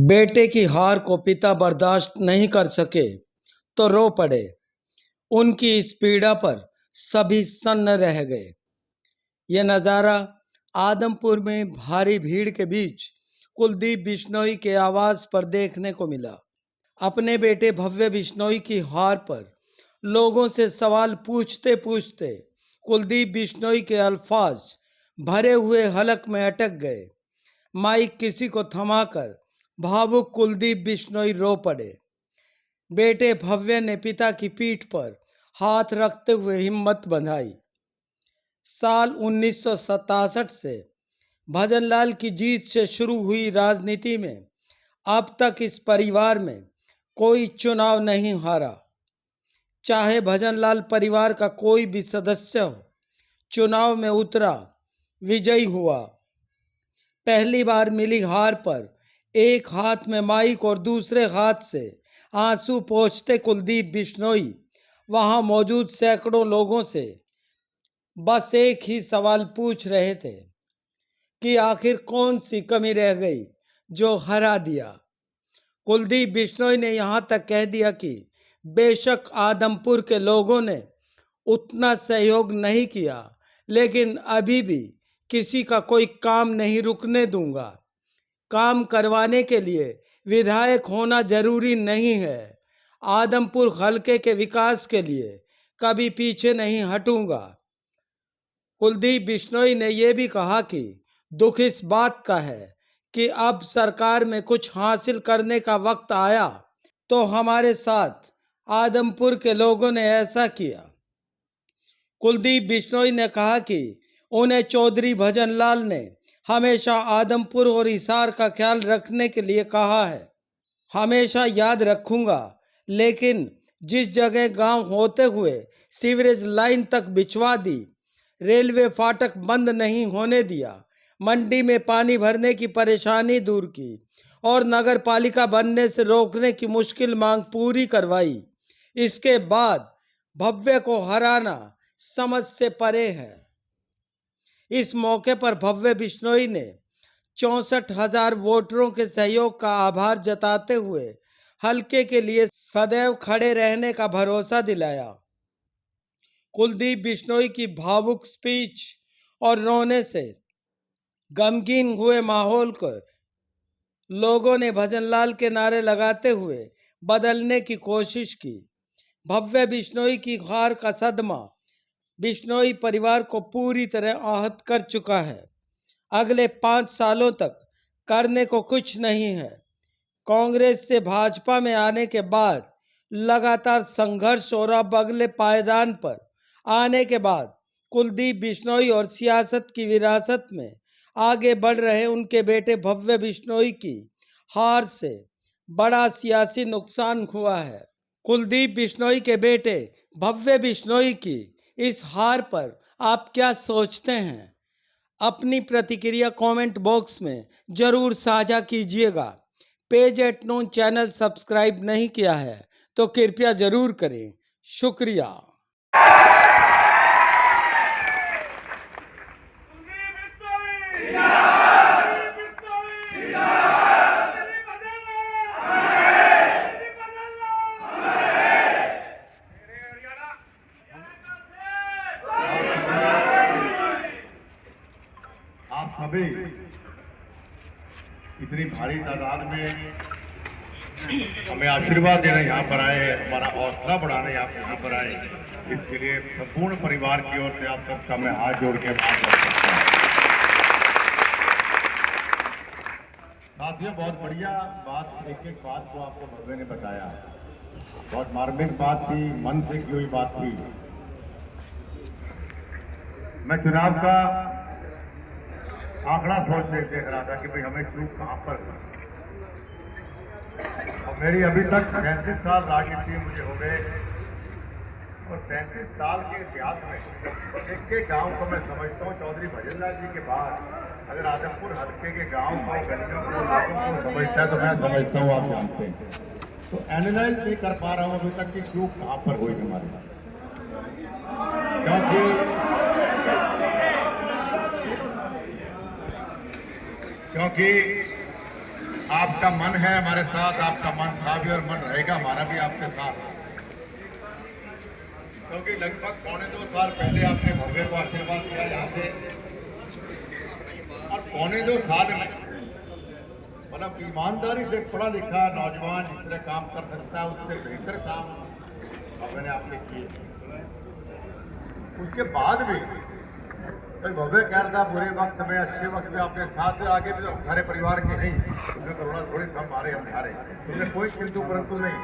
बेटे की हार को पिता बर्दाश्त नहीं कर सके तो रो पड़े। उनकी इस पीड़ा पर सभी सन्न रह गए। यह नज़ारा आदमपुर में भारी भीड़ के बीच कुलदीप बिश्नोई के आवास पर देखने को मिला। अपने बेटे भव्य बिश्नोई की हार पर लोगों से सवाल पूछते पूछते कुलदीप बिश्नोई के अल्फाज भरे हुए हलक में अटक गए। माइक किसी को थमाकर भावुक कुलदीप बिश्नोई रो पड़े। बेटे भव्य ने पिता की पीठ पर हाथ रखते हुए हिम्मत बंधाई। साल 1967 से भजनलाल की जीत से शुरू हुई राजनीति में अब तक इस परिवार में कोई चुनाव नहीं हारा। चाहे भजनलाल परिवार का कोई भी सदस्य हो, चुनाव में उतरा, विजयी हुआ। पहली बार मिली हार पर एक हाथ में माइक और दूसरे हाथ से आंसू पोंछते कुलदीप बिश्नोई वहां मौजूद सैकड़ों लोगों से बस एक ही सवाल पूछ रहे थे कि आखिर कौन सी कमी रह गई जो हरा दिया। कुलदीप बिश्नोई ने यहां तक कह दिया कि बेशक आदमपुर के लोगों ने उतना सहयोग नहीं किया, लेकिन अभी भी किसी का कोई काम नहीं रुकने दूंगा। काम करवाने के लिए विधायक होना जरूरी नहीं है। आदमपुर हलके के विकास के लिए कभी पीछे नहीं हटूंगा। कुलदीप बिश्नोई ने यह भी कहा कि दुख इस बात का है कि अब सरकार में कुछ हासिल करने का वक्त आया तो हमारे साथ आदमपुर के लोगों ने ऐसा किया। कुलदीप बिश्नोई ने कहा कि उन्हें चौधरी भजनलाल ने हमेशा आदमपुर और हिसार का ख्याल रखने के लिए कहा है। हमेशा याद रखूंगा, लेकिन जिस जगह गांव होते हुए सीवरेज लाइन तक बिछवा दी, रेलवे फाटक बंद नहीं होने दिया, मंडी में पानी भरने की परेशानी दूर की और नगर पालिका बनने से रोकने की मुश्किल मांग पूरी करवाई, इसके बाद भव्य को हराना समझ से परे है। इस मौके पर भव्य बिश्नोई ने 64,000 वोटरों के सहयोग का आभार जताते हुए हलके के लिए सदैव खड़े रहने का भरोसा दिलाया। कुलदीप बिश्नोई की भावुक स्पीच और रोने से गमगीन हुए माहौल को लोगों ने भजनलाल के नारे लगाते हुए बदलने की कोशिश की। भव्य बिश्नोई की हार का सदमा बिश्नोई परिवार को पूरी तरह आहत कर चुका है। अगले 5 सालों तक करने को कुछ नहीं है। कांग्रेस से भाजपा में आने के बाद लगातार संघर्ष और अब अगले पायदान पर आने के बाद कुलदीप बिश्नोई और सियासत की विरासत में आगे बढ़ रहे उनके बेटे भव्य बिश्नोई की हार से बड़ा सियासी नुकसान हुआ है। कुलदीप बिश्नोई के बेटे भव्य बिश्नोई की इस हार पर आप क्या सोचते हैं? अपनी प्रतिक्रिया कमेंट बॉक्स में जरूर साझा कीजिएगा। पेज@नून चैनल सब्सक्राइब नहीं किया है तो कृपया जरूर करें। शुक्रिया। सभी इतनी भारी तादाद में हमें आशीर्वाद देने यहाँ पर आए हैं, हमारा हौसला बढ़ाने यहाँ पर आए, इसके लिए संपूर्ण परिवार की ओर से आप सबका मैं हाथ जोड़ के बात करता हूँ। साथियों, बहुत बढ़िया बात, एक एक बात को आपको भव्य ने बताया। बहुत मार्मिक बात थी, मन से की हुई बात थी। मैं चुनाव का आंकड़ा सोच देख रहा था कि भाई हमें चूक कहां पर हुई। और मेरी अभी तक 37 साल राजनीति मुझे हो गए और 37 साल के इतिहास में एक के गांव को मैं समझता हूँ चौधरी भजनलाल जी के बाद अगर आदमपुर हल्के के गांव को, गलियों को, लोगों को समझता है तो मैं समझता हूँ आप जानते हैं। तो एनालाइज नहीं कर पा रहा हूँ अभी तक कि चूक कहां पर हुई हमारे साथ, क्योंकि आपका मन है हमारे साथ, आपका मन था भी और मन रहेगा हमारा भी आपके साथ। क्योंकि लगभग 2.25 साल पहले आपने भव्य को आशीर्वाद दिया यहाँ से, और 2.25 साल में मतलब ईमानदारी से पढ़ा लिखा नौजवान जितने काम कर सकता है उससे बेहतर काम भव्य ने आपने किए। उसके बाद भी भव्य कह रहा था बुरे वक्त में, अच्छे वक्त में आपके साथ से आगे भी हमारे परिवार के नहीं, तुम्हें करोड़ा थोड़ी हम मारे हम हारे, तुम्हें कोई किंतु परंतु नहीं।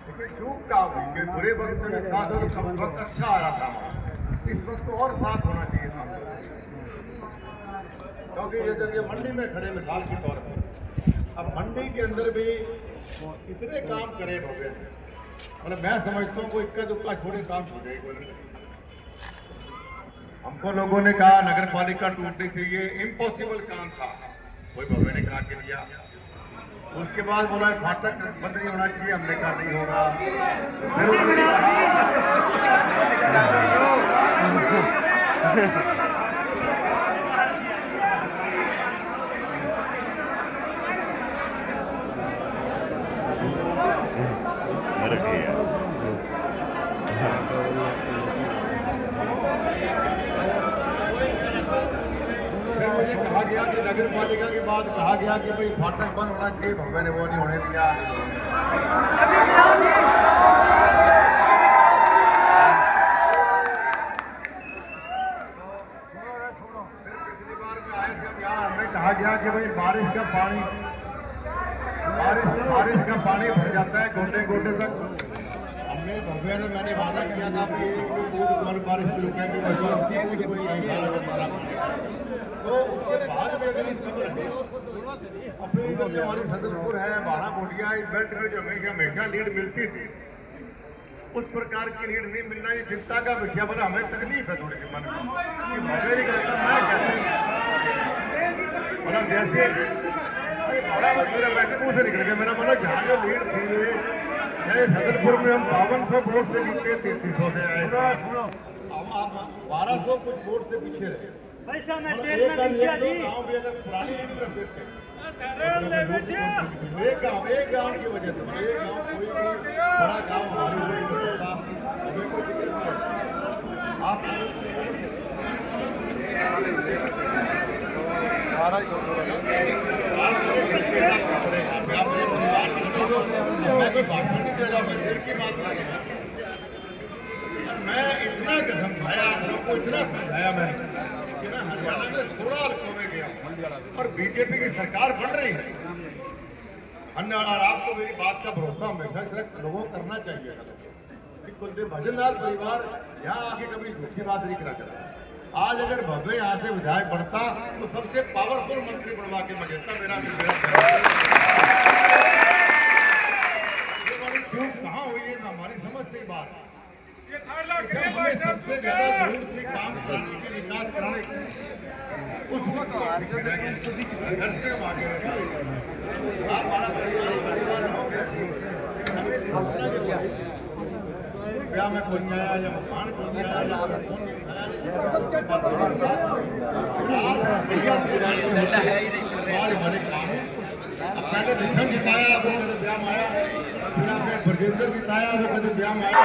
लेकिन चूक का हुई कि बुरे वक्त में साथ हो तो सब वक्त अच्छा आ रहा था हमारा, इस वक्त तो और साथ होना चाहिए था। क्योंकि ये जब ये मंडी में खड़े मिसाल के तौर पर, अब मंडी के अंदर भी इतने काम करे भव्य, मतलब मैं समझता हूँ कोई इक्का दुक्का छोड़े काम हो जाए। हमको लोगों ने कहा नगर पालिका टूटनी चाहिए, इम्पॉसिबल काम था, कोई भव्य ने कहा कि लिया। उसके बाद बोला फाटक बंद नहीं होना चाहिए, हमने कहा नहीं होगा। फिर उन्होंने कहा गया कि नगर पालिका के बाद कहा गया कि भाई फाटक बंद होना चाहिए, भव्य ने वो नहीं होने दिया। पिछली बार में आए थे यहाँ, हमें कहा गया कि भाई बारिश का पानी भर जाता है गोटे गोटे तक। हमने भव्य ने मैंने वादा किया था कि बारिश शुरू करेंगे, तो उसके बाद में अगर इस समय अपने इधर जो हमारी सदरपुर है, बाड़ा बोटिया, इस बेल्ट में जो हमेशा लीड मिलती थी, उस प्रकार की लीड नहीं मिलना ये चिंता का विषय बना। हमें तकलीफ है थोड़ी सी मन में कि भव्य नहीं कहता, मैं कहता मतलब जैसे बड़ा मेरा वैसे मुँह से निकल गया मेरा, मतलब जहाँ जो लीड थी जैसे सदरपुर में हम 5200 वोट से जीते, 3300 से आए, 1200 कुछ वोट से पीछे रहे। गाँव भी अगर पुरानी लीड रख देते एक गाँव की वजह से, एक गाँव कोई बड़ा गाँव आप मैं कोई भाषण नहीं दे रहा, मैं दिल की बात कर रहा हूँ। मैं इतना कसम खाया, आप लोगों को इतना समझाया मैंने कि मैं हरियाणा में 16 हल्कों में गया और बीजेपी की सरकार बन रही है। और आपको मेरी बात का भरोसा हमेशा सिर्फ लोगों को करना चाहिए कि कुलदीप भजनलाल परिवार यहाँ आके कभी झूठी बात नहीं करा करता। आज अगर भव्य यहाँ से विधायक बढ़ता तो सबसे पावरफुल मंत्री बनवा के मैं देता। मेरा क्यों कहाँ हुई है हमारी समझ से बात, हमें सबसे ज्यादा जरूरत थी काम कराने की, विकास कराने की, उस वक्त घर से हम आगे रहे। आप हमारा ब्याह में कोई आया या मकान कोई आया या हमारे काम पहले विष्णु जिताया, वो कभी ब्याह में आया, फिर आपने ब्रजेंद्र जिताया, वो कभी ब्याह में आया।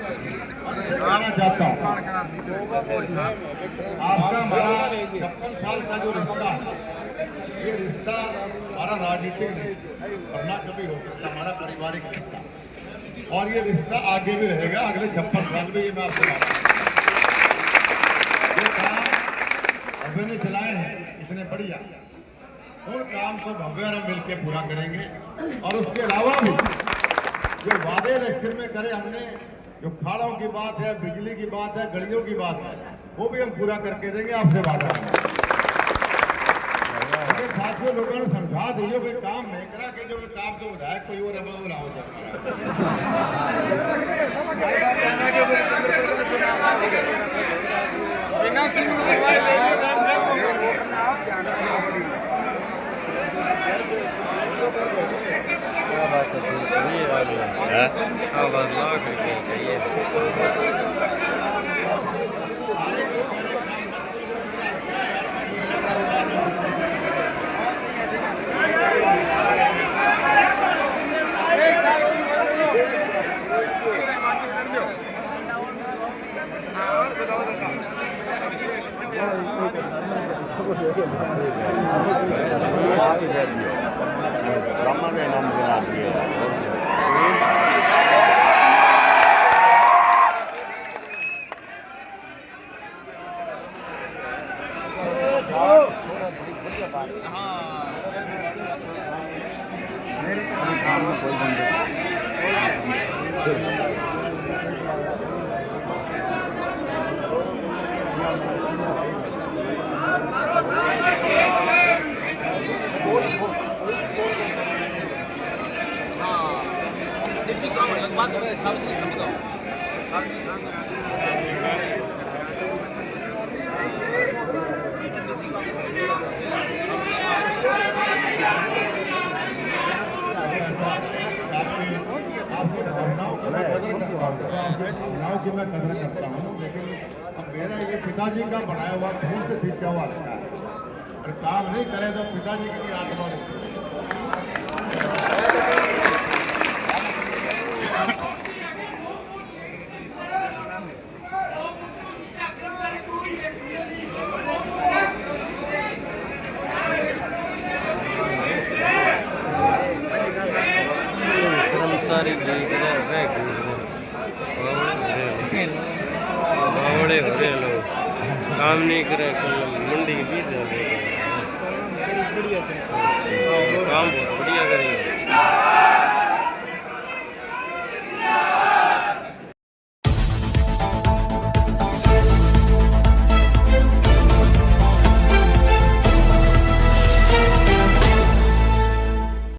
कहना चाहता हूँ आपका हमारा 56 साल का जो रिश्ता है, ये रिश्ता हमारा राजनीतिक नहीं वरना कभी हो सकता हमारा पारिवारिक रिश्ता, और ये रिश्ता आगे भी रहेगा अगले 56 साल में। ये मैं आपसे बात ये काम भव्य ने चलाए हैं इतने बढ़िया, उन काम को भव्य हम मिलकर पूरा करेंगे। और उसके अलावा भी जो वादे इलेक्शन में करे हमने, जो खाड़ों की बात है, बिजली की बात है, गलियों की बात है, वो भी हम पूरा करके देंगे, आपसे वादा है। साथियों लोगों ने समझा दियो कोई काम नहीं करा के जो काम तो विधायक कोई और हो भावनाओं की मैं कदर करता हूँ, लेकिन अब मेरा ये पिताजी का बनाया हुआ खून से सींचा हुआ रहता है, और काम नहीं करे तो पिताजी की आत्मा काम नहीं करे मंडी के बीच काम बहुत बढ़िया करेंगे।